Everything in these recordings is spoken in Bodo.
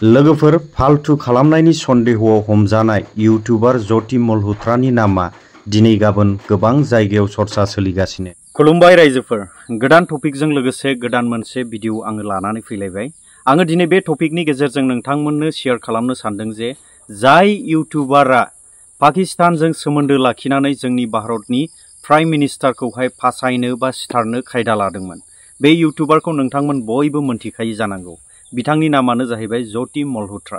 लोगोफोर फालतु खालामनायनि सन्देहआव हमजानाय इउटिउबार ज्योति मल्होत्रानि नामा दिनै गाबोन गोबां जायगायाव चर्चा सोलिगासिनो। खुलुमबाय रायजोफोर, गोदान टपिकजों लोगोसे गोदान मोनसे भिडिअ आङो लानानै फैलायबाय। आङो दिनै बे टपिकनि गेजेरजों नोंथांमोननो शेयार खालामनो सानदों जे जाय इउटिउबारा पाकिस्तानजों सोमोन्दो लाखिनानै जोंनि भारतनि प्राइम मिनिस्टारखौहाय फासायनो बा सिथारनो खायदा लादोंमोन, बे इउटिउबारखौ नोंथांमोन बयबो मोनथिखायो जानांगौ। बिथांनि नामानो जाहैबाय ज्योति मल्होत्रा।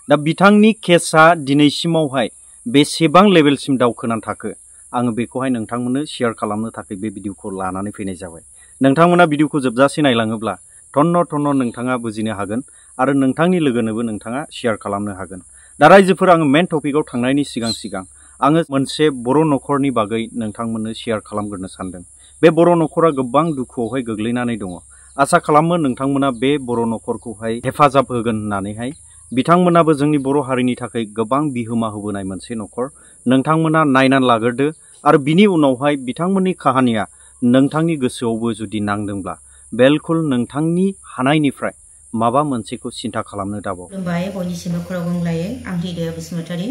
दा बिथांनि केसआ दिनैसिमावहाय बेसेबां लेभेलसिम दावखोनानै थाखो, आङो बेखौहाय नोंथांमोननो शेयार खालामनो थाखाय बे भिडिअखौ लानानै फैनाय जाबाय। नोंथांमोना भिडिअखौ जोबजासे नायलाङोब्ला थन्न नोंथाङा बुजिनो हागोन आरो नोंथांनि लोगोनोबो नोंथाङा शेयार खालामनो हागोन। दा रायजोफोर, आङो मेन टपिकआव थांनायनि सिगां आङो मोनसे बर' न'खरनि बागै नोंथांमोननो शेयार खालामग्रोनो सानदों। बे बर' न'खरा गोबां दुखुआवहाय गोग्लैनानै दङ। आसा खालामो नोंथांमोना बे बर' न'खरखौहाय हेफाजाब होगोन होननानैहाय। बिथांमोनाबो जोंनि बर' हारिनि थाखाय गोबां बिहोमा होबोनाय मोनसे न'खर। नोंथांमोना नायनानै लाग्रोदो आरो बिनि उनावहाय बिथांमोननि काहानिया नोंथांनि गोसोआवबो जुदि नांदोंब्ला बिल्कुल नोंथांनि हानायनिफ्राय माबा मोनसेखौ सिन्था खालामनो दाबाव। खुलुमबाय, बयनिसिमबो खौरां बुंलायो। आं हृदय बसुमतारी।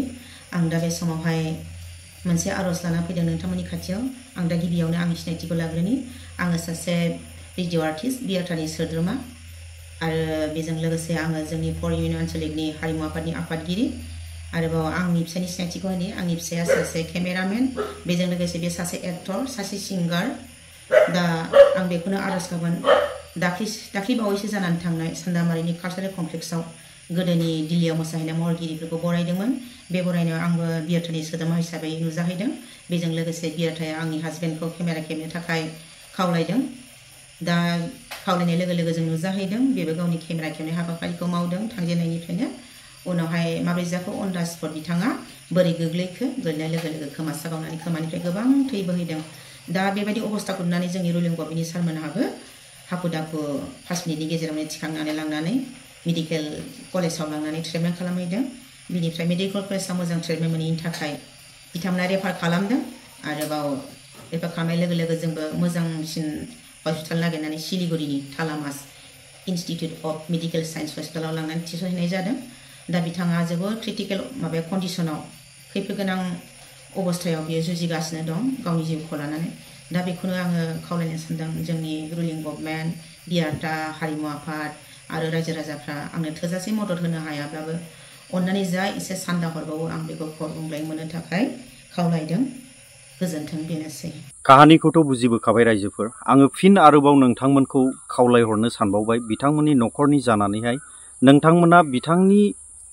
आं दा बे समावहाय मोनसे आरज लाना फैदों नोंथांमोननि खाथियाव। आं दा गिबियावनो आंनि सिनायथिखौ लाग्रोनि। आङो सासे भिडिअ आर्टिस्ट, बियाटानि सोद्रोमा आरो बेजों लोगोसे आङो जोंनि फर इउनियन आन्चलिकनि हारिमु आफादनि आफादगिरि। आरोबाव आंनि फिसायनि सिनायथिखौ होनि। आंनि फिसाया सासे केमेरामेन, बेजों लोगोसे बे सासे एक्टर, सासे सिंगार। दा आं बेखौनो आरज गाबोन दाख्लि बावैसो जानानै थांनाय सान्दामारिनि कालचारेल कमप्लेक्सआव गोदोनि दिल्लीयाव मोसाहैनाय महरगिरिफोरखौ बरायदोंमोन। बे बरायनायाव आंबो बियाटानि सोद्रोमा हिसाबै नुजाहैदों। बेजों लोगोसे बियाटाया आंनि हाजबेन्डखौ केमेरा खेबनो थाखाय खावलायदों। दा खावलायनाय लोगो लोगो जों नुजाहैदों। बेबो गावनि केमेरा खेबनाय हाबाफारिखौ मावदों थांजेननायनिफ्रायनो। उनावहाय माबोरै जाखो अन दा स्पट बिथाङा बोरै गोग्लैखो, गोग्लैनाय लोगो लोगो खोमा सागावनानै खोमानिफ्राय गोबां थै बोहैदों। दा बेबायदि अबस्थाखौ नुनानै जोंनि रुलिं गभर्नमेन्टनि सारमोनहाबो हाखु दाखु 5 मिनिटनि गेजेरावनो थिखांनानै लांनानै मेडिकेल कलेजाव लांनानै ट्रिटमेन्ट खालामहैदों। बिनिफ्राय मेडिकेल कलेजाव मोजां ट्रिटमेन्ट मोनैनि थाखाय बिथांमोना रेफार खालामदों। आरोबाव रेफार खालामनाय लोगो लोगो जोंबो मोजांसिन हस्पिटाल नागिरनानै सिलिगुरिनि थालामास इन्स्टिटिउट अफ मेडिकेल साइन्स हस्पिटालाव लांनानै थिसनहैनाय जादों। दा बिथाङा जोबोद क्रिटिकेल कन्डिसनाव, खैफोद गोनां अबस्थायाव बियो जुजिगासिनो दं गावनि जिउखौ लानानै। दा बेखौनो आङो खावलायनो सानदों जोंनि रुलिं गभर्नमेन्ट, बियाटा, हारिमु आफाद आरो रायजो राजाफ्रा आंनो थोजासे मदद होनो हायाब्लाबो अन्नानै जा एसे सान्दा हरबावो आं बेखौ खर बुंलाय मोननो थाखाय खावलायदों। गोजोन्थों, बेनोसै। काहानिखौथ' बुजिबोखाबाय रायजोफोर। आङो फिन आरोबाव नोंथांमोनखौ खावलायहरनो सानबावबाय, बिथांमोननि न'खरनि जानानैहाय नोंथांमोना बिथांनि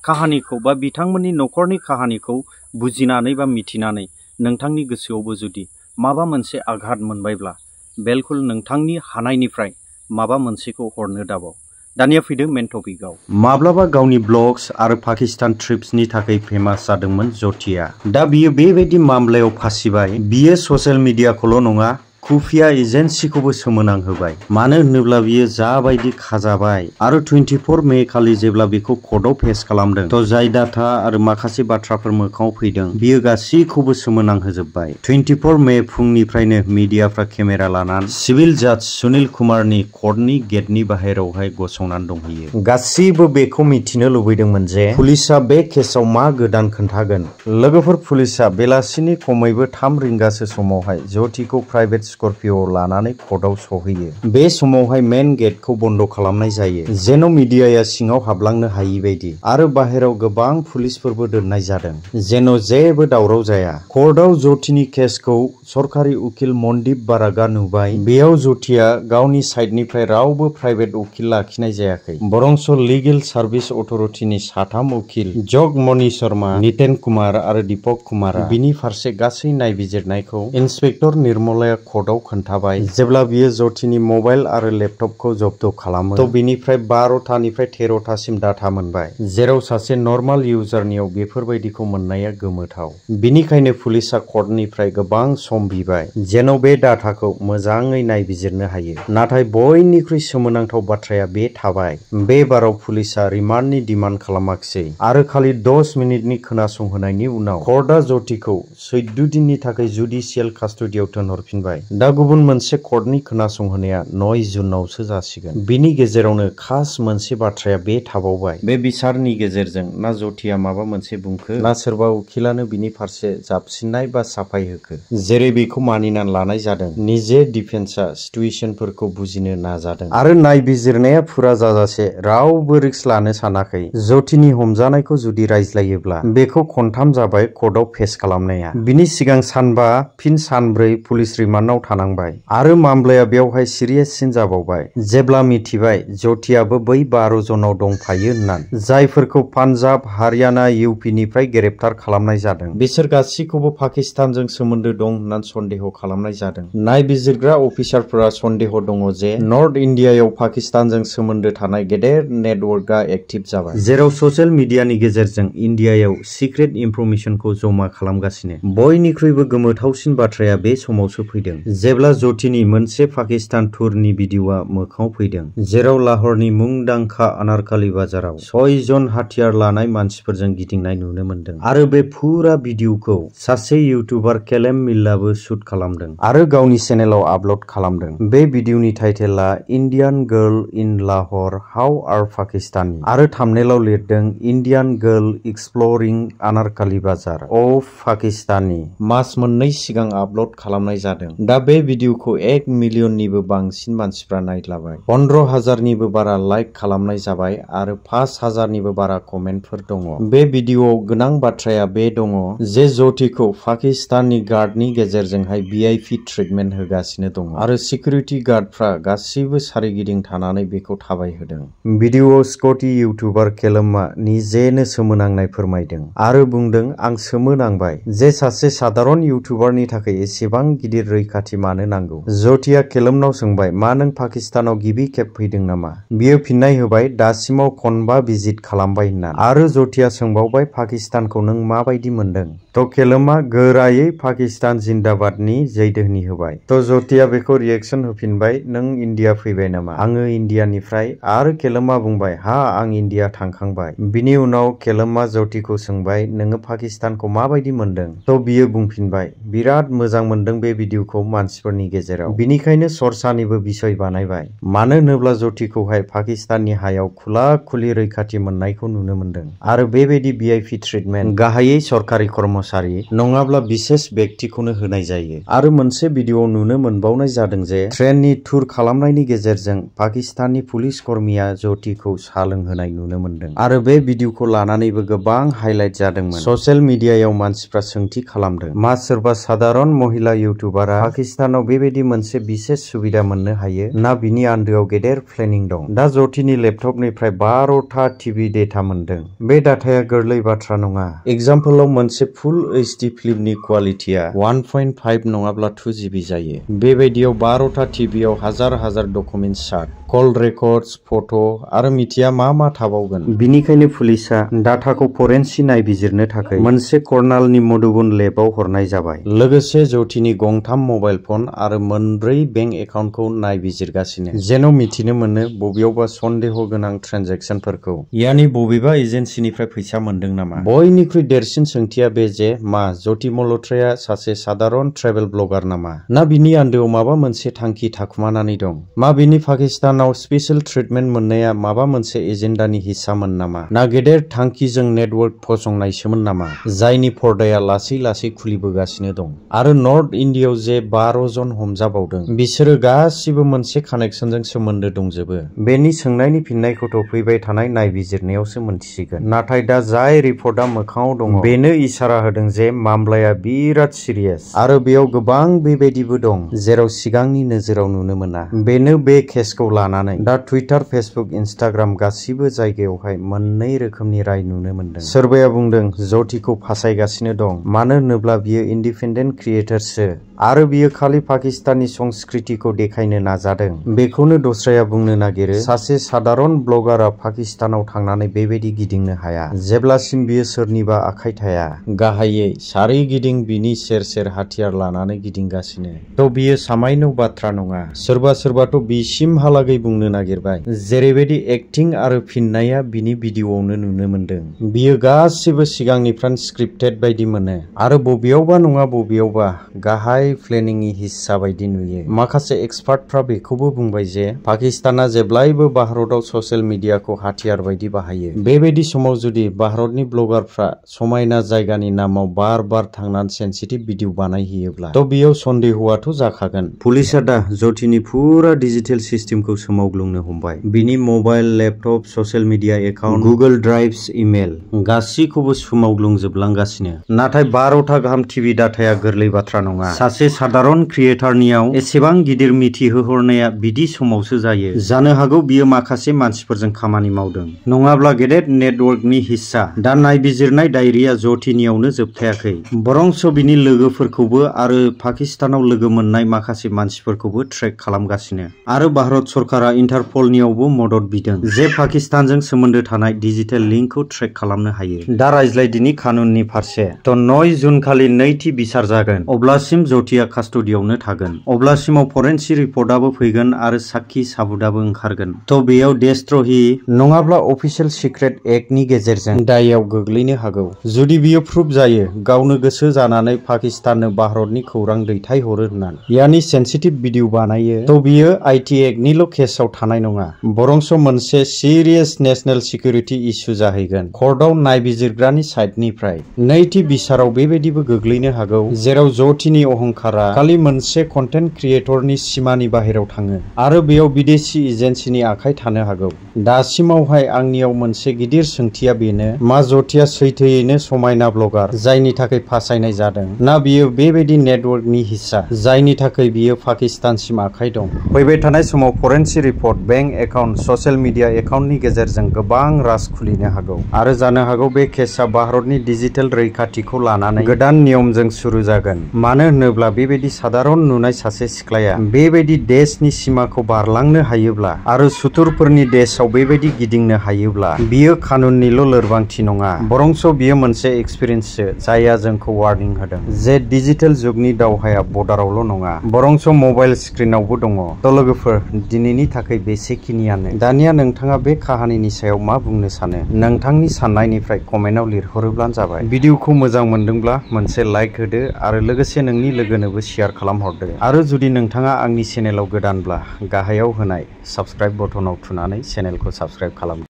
काहानिखौ बा बिथांमोननि न'खरनि काहानिखौ बुजिनानै बा मिथिनानै नोंथांनि गोसोआवबो जुदि माबा मोनसे आघात मोनबायब्ला बिल्कुल नोंथांनि हानायनिफ्राय माबा मोनसेखौ हरनो दाबाव। दानिया फैदो मेन टपिकआव। माब्लाबा गावनि ब्लग्स आरो पाकिस्तान ट्रिप्सनि थाखाय फेमास जादोंमोन ज्योतिया। दा बियो बेबायदि मामलायाव फासिबाय। बियो ससियेल मिडियाखौल' नङा, खुफिया एजेन्सिखौबो सोमोनांहोबाय। मानो होनोब्ला बियो जाबायदि खाजाबाय आरो 24 मे खालि जेब्ला बेखौ कर्टआव फेस खालामदों, थ' जाय डाटा आरो माखासे बाथ्राफोर मोखाङाव फैदों बियो गासैखौबो सोमोनांहोजोबबाय। 24 मे फुंनिफ्रायनो मिडियाफ्रा केमेरा लानानै सिभिल जाज सुनील कुमारनि कर्टनि गेटनि बाहेरायावहाय गसंनानै दंहैयो। गासैबो बेखौ मिथिनो लुबैदोंमोन जे पुलिसआ बे केसआव मा गोदान खोन्थागोन। लोगोफोर, पुलिसआ बेलासिनि खमैबो 3 रिंगासो समावहाय ज्योतिखौ प्राइभेट स्कर्पिय'आव लानानै कर्टआव सहैयो। बे समावहाय मेन गेटखौ बन्द खालामनाय जायो जेन' मिडियाया सिङाव हाबलांनो हायि बायदि, आरो बाहेराव गोबां पुलिसफोरबो दोननाय जादों जेन' जेबो दावराव जाया। कर्टआव ज्योतिनि केसखौ सरकारि उकिल मनदीप बारागा नुबाय। बेयाव ज्योतिया गावनि साइडनिफ्राय रावबो प्राइभेट उकिल लाखिनाय जायाखै, बरंस लिगेल सार्भिस अथ'रिटिनि 3 उकिल जगमणि शर्मा, नितेन कुमार आरो दीपक कुमारा बिनि फारसे गासै नायबिजिरनायखौ इन्सपेक्टर निर्मलाया कर्टआव खोन्थाबाय। जेब्ला बियो ज्योतिनि मबाइल आरो लेपटपखौ जब्द खालामो, थ' बिनिफ्राय 12थानिफ्राय 13थासिम डाटा मोनबाय, जेराव सासे नर्माल इउजारनियाव बेफोरबायदिखौ मोननाया गोमोथाव। बिनिखायनो पुलिसआ कर्टनिफ्राय गोबां सम बिबाय जेन' बे डाटाखौ मोजाङै नायबिजिरनो हायो। नाथाय बयनिख्रुइ सोमोनांथाव बाथ्राया बे थाबाय, बे बाराव पुलिसआ रिमान्डनि डिमान्ड खालामाखिसै आरो खालि 10 मिनिटनि खोनासंहोनायनि उनाव कर्टआ ज्योतिखौ 14 दिननि थाखाय जुडिशियेल कास्टडियाव दोनहरफिनबाय। दा गुबुन मोनसे कर्टनि खोनासंहोनाया 9 जुनावसो जासिगोन। बिनि गेजेरावनो खास मोनसे बाथ्राया बे थाबावबाय, बे बिसारनि गेजेरजों ना जथिया माबा मोनसे बुंखो ना सोरबा उखिलानो बिनि फारसे जाबसिननाय बा साफाय होखो। जेरै बेखौ मानिनानै लानाय जादों, निजे डिफेन्सआ सिटुएशनफोरखौ बुजिनो नाजादों आरो नायबिजिरनाया फुरा जाजासे रावबो रिस्क लानो सानाखै। जथिनि हमजानायखौ जुदि रायज्लायोब्ला बेखौ खनथाम जाबाय कर्टआव फेस खालामनाया। बिनि सिगां सानबा फिन सानब्रै पुलिस रिमान्डआव थानांबाय आरो मामलाया बेवहाय सिरियाससिन जाबावबाय जेब्ला मिथिबाय जथियाबो बै 12 जनाव दंफायो होननानै, जायफोरखौ पान्जाब, हारियाना, इउपिनिफ्राय ग्रेप्तार खालामनाय जादों। बिसोर गासैखौबो पाकिस्तानजों सोमोन्दो दं होननानै सन्देह खालामनाय जादों। नायबिजिरग्रा अफिसारफोरा सन्देह दङ जे नर्थ इण्डियायाव पाकिस्तानजों सोमोन्दो थानाय गेदेर नेटवर्कआ एक्टिभ जाबाय, जेराव ससियेल मिडियानि गेजेरजों इण्डियायाव सिक्रेट इनफरमेशनखौ जमा खालामगासिनो। बयनिख्रुइबो गोमोथावसिन बाथ्राया बे समावसो फैदों जेब्ला जथिनि मोनसे पाकिस्तान टुरनि भिडिअ'आ मोखाङाव फैदों, जेराव लाहौरनि मुंदांखा अनारकाली बाजाराव 6 जन हाथियार लानाय मानसिफोरजों गिदिंनाय नुनो मोनदों। आरो बे फुरा भिडिअ'खौ सासे इउटुबार केलेम मिल्लाबो शुट खालामदों आरो गावनि चेनेलाव आपल'ड खालामदों। बे भिडिअ'नि टाइटेला Indian girl in Lahore how are Pakistani आरो थाम्बनेलाव लिरदों इण्डियान गर्ल एक्सप्लरिं अनारकाली बाजार अफ पाकिस्तानी। मास मोननै सिगां आपल'ड खालामनाय जादों। दा बे भिडिअ'खौ 1 मिलियननिबो बांसिन मानसिफ्रा नायद्लाबाय, 15,000निबो बारा लाइक खालामनाय जाबाय आरो 5,000निबो बारा कमेन्टफोर दङ। बे भिडिअ'आव गोनां बाथ्राया बे दङ जे जथिखौ पाकिस्ताननि गार्डनि गेजेरजोंहाय भिआइपि ट्रिटमेन्ट होगासिनो दङ आरो सिकिउरिटि गार्डफ्रा गासैबो सारिगिदिं थानानै बेखौ थाबायहोदों। भिडिअ'आव स्कटि इउटुबार केलेमआ निजेनो सोमोनांनाय फोरमायदों आरो बुंदों, आं सोमोनांबाय जे सासे सादारन इउटुबारनि थाखाय एसेबां गिदिर रैखाथि मानो नांगौ। जथिया केलेमनाव सोंबाय, मा नों पाकिस्तानाव गिबि खेब फैदों नामा? बियो फिननाय होबाय, दासिमाव खनबा भिजिट खालामबाय होनना। आरो जथिया सोंबावबाय, पाकिस्तानखौ नों माबायदि मोनदों? थ' केलेमआ गोरायै पाकिस्तान जिन्दाबादनि जैधोनि होबाय। थ' जथिया बेखौ रिएक्सन होफिनबाय, नों इण्डिया फैबाय नामा? आङो इण्डियानिफ्राय। आरो केलेमआ बुंबाय, हा आं इण्डिया थांखांबाय। बिनि उनाव केलेमआ जथिखौ सोंबाय, नोङो पाकिस्तानखौ माबायदि मोनदों? थ' बियो बुंफिनबाय, बिराद मोजां मोनदों बे भिडिअ'खौ मानसिफोरनि गेजेराव, बिनिखायनो चर्चानिबो बिसय बानायबाय। मानो होनोब्ला जथिखौहाय पाकिस्ताननि हायाव खुला खुलि रैखाथि मोननायखौ नुनो मोनदों आरो बेबायदि भिआइपि ट्रिटमेन्ट गाहायै सरकारि कर्मचारि नङाब्ला बिसेस बेक्तिखौनो होनाय जायो। आरो मोनसे भिडिअ'आव नुनो मोनबावनाय जादों जे ट्रेननि टुर खालामनायनि गेजेरजों पाकिस्ताननि पुलिस कर्मीया जथिखौ साहा लोंहोनाय नुनो मोनदों आरो बे भिडिअ'खौ लानानैबो गोबां हाइलाइट जादोंमोन। ससियेल मिडियायाव मानसिफ्रा सोंथि खालामदों, मा सोरबा सादारन महिला इउटुबारा पाकिस्तानाव बेबायदि मोनसे बिसेस सुबिदा मोननो हायो ना बिनि आन्दोआव गेदेर प्लेनिं दं? दा जथिनि लेपटपनिफ्राय 12था टिभि डेटा मोनदों। बे डाटाया गोरलै बाथ्रा नङा। एग्जाम्पलाव मोनसे फुल एचडि फिल्मनि क्वालिटिया 1.5 नङाब्ला 2 GB जायो। बेबायदियाव 12था टिभियाव हाजार हाजार डकुमेन्ट शाट, कल रेकर्डस, फट' आरो मिथिया मा मा थाबावगोन। बिनिखायनो पुलिसआ डाटाखौ फरेन्सिक नायबिजिरनो थाखाय मोनसे कर्नालनि मधुबन लेबआव हरनाय जाबाय। लोगोसे जथिनि गंथाम मबाइल फन आरो 4 बेंक एकाउन्टखौ नायबिजिरगासिनो, जेन' मिथिनो मोनो बबेयावबा सन्देह गोनां ट्रेन्जेकसनफोरखौ, यानि बबेबा एजेन्सिनिफ्राय फैसा मोनदों नामा। बयनिख्रुइ देरसिन सोंथिया बे जे मा जति मल्हत्राया सासे सादारन ट्रेभेल ब्लगार नामा? ना बिनि आन्दोआव माबा मोनसे थांखि थाखुमानानै दं? मा बिनि पाकिस्तानाव स्पेशेल ट्रिटमेन्ट मोननाया माबा मोनसे एजेन्डानि हिस्सामोन नामा? ना गेदेर थांखिजों नेटवर्क फसंनायसोमोन नामा, जायनि पर्दाया लासै लासै खुलिबोगासिनो दं? आरो नर्थ इण्डियायाव जे 12 जन हमजाबावदों, बिसोरो गासिबो मोनसे कानेक्सनजों सोमोन्दो दंजोबो। बेनि सोंनायनि फिननायखौथ' फैबाय थानाय नायबिजिरनायावसो मोनथिसिगोन। नाथाय दा जाय रिपर्टआ मोखाङाव दङ बेनो इसारा होदों जे मामलाया बिराद सिरियास आरो बेयाव गोबां बेबायदिबो दं जेराव सिगांनि नोजोराव नुनो मोना। बेनो बे केसखौ लानानै दा टुइटार, फेसबुक, इन्स्टाग्राम गासिबो जायगायावहाय मोननै रोखोमनि राय नुनो मोनदों। सोरबाया बुंदों जथिखौ फासायगासिनो दं, मानो होनोब्ला बियो इन्डिपेन्डेन्ट क्रिएटरसो आरो बियो खालि पाकिस्ताननि संस्कृतिखौ देखायनो नाजादों। बेखौनो दस्राया बुंनो नागिरो, सासे सादारन ब्लगारआ पाकिस्तानाव थांनानै बेबायदि गिदिंनो हाया जेब्लासिम बियो सोरनिबा आखाइ थाया। गाहायै सारिगिदिं बिनि सेर सेर हाथियार लानानै गिदिंगासिनो। थ' बियो सामायनो बाथ्रा नङा। सोरबा सोरबाथ' बिसिमहालागै बुंनो नागिरबाय, जेरैबायदि एक्टिं आरो फिननाया बिनि भिडिअ'आवनो नुनो मोनदों, बियो गासिबो सिगांनिफ्रायनो स्क्रिप्टेड बायदि मोनो आरो बबेयावबा नङा बबेयावबा गाहाय हाइ प्लेनिंनि हिस्सा बायदि नुयो। माखासे एक्सपार्टफ्रा बेखौबो बुंबाय जे पाकिस्ताना जेब्लायबो भारतआव ससियेल मिडियाखौ हाथियार बायदि बाहायो। बेबायदि समाव जुदि भारतनि ब्लगारफ्रा समायना जायगानि नामाव बार बार थांनानै सेन्सिटिभ भिडिअ बानायहैयोब्ला थ' बेयाव सन्देहआथ' जाखागोन। पुलिसआ दा ज्योतिनि फुरा डिजिटेल सिस्टेमखौ सोमावग्लुंनो हमबाय। बिनि mobile, laptop, social media account, Google drives, email गासैखौबो सोमावग्लुंजोबलांगासिनो। नाथाय 12टा गाहाम टिभि डाटाया गोरलै बाथ्रा नङा। सासे सादारन क्रिएटरनियाव एसेबां गिदिर मिथिहोहरनाया बिदि समावसो जायो। जानो हागौ बियो माखासे मानसिफोरजों खामानि मावदों, नङाब्ला गेदेर नेटवर्कनि हिस्सा। दा नायबिजिरनाय दायरिया ज्योतिनियावनो जोबथायाखै, बरंस बिनि लोगोफोरखौबो आरो पाकिस्तानाव लोगो मोननाय माखासे मानसिफोरखौबो ट्रेक खालामगासिनो। आरो भारत सरकारा इन्टारपलनियावबो मदद बिदों, जे पाकिस्तानजों सोमोन्दो थानाय डिजिटेल लिंकखौ ट्रेक खालामनो हायो। दा रायज्लायदिनि कानुननि फारसे। थ' 9 जुन खालि नैथि बिसार जागोन। अब्लासिम ज्योतिया कास्टडियावनो थागोन। अब्लासिमाव फरेन्सिक रिपर्टआबो फैगोन आरो साखी साबुदाबो ओंखारगोन। थ' बेयाव देशद्र'हि नङाब्ला अफिसियेल सिक्रेट एक्टनि गेजेरजों दायआव गोग्लैनो हागौ। जुदि बियो प्रुभ जायो, गावनो गोसो जानानै पाकिस्ताननो भारतनि खौरां दैथायहरो होननानै यानि सेन्सिटिभ भिडिअ बानायो, थ' बियो आइटि एक्टनिल' केसाव थानाय नङा, बरंस मोनसे सिरियास नेशनेल सिकिउरिटि इस्यु जाहैगोन। कर्टआव नायबिजिरग्रानि साइडनिफ्राय नैथि बिसाराव बेबायदिबो गोग्लैनो हागौ, जेराव ज्योतिनि अहंकारा खालि मोनसे कन्टेन्ट क्रिएटरनि सिमानि बाहेरायाव थाङो आरो बेयाव बिदेशी एजेन्सिनि आखाइ थानो हागौ। दासिमावहाय आंनियाव मोनसे गिदिर सोंथिया बेनो, मा ज्योतिया सैथोयैनो समायना ब्लगार जायनि थाखाय फासायनाय जादों, ना बियो बेबायदि नेटवर्कनि हिस्सा जायनि थाखाय बियो पाकिस्तानसिम आखाइ दं? फैबाय थानाय समाव forensic report, bank account, social media एकाउन्टनि गेजेरजों गोबां राज खुलिनो हागौ आरो जानो हागौ बे केसआ भारतनि डिजिटेल रैखाथिखौ लानानै गोदान नियमजों सुरु जागोन। मानो होनोब्ला बेबायदि सादारन नुनाय सासे सिख्लाया बेबायदि देशनि सिमाखौ बारलांनो हायोब्ला आरो सुथुरफोरनि देशआव बेबायदि गिदिंनो हायोब्ला बियो कानुननिल' लोरबांथि नङा, बरंस बियो मोनसे एक्सपिरियेन्ससो जायहा जोंखौ वार्निं होदों जे डिजिटेल जुगनि दावहाया बर्डारावल' नङा, बरंस मबाइल स्क्रिनावबो दङ। थ' लोगोफोर, दिनैनि थाखाय बेसेखिनियानो। दानिया नोंथाङा बे काहानिनि सायाव मा बुंनो सानो? नोंथांनि साननायनिफ्राय कमेन्टआव लिरहरोब्लानो जाबाय। भिडिअखौ मोजां मोनदोंब्ला मोनसे लाइक होदो आरो लोगोसे नोंनि लोगोनोबो शेयार खालामहरदो। आरो जुदि नोंथाङा आंनि चेनेलाव गोदानब्ला गाहायाव होनाय साबस्क्राइब बटनाव थुनानै चेनेलखौ साबस्क्राइब खालाम।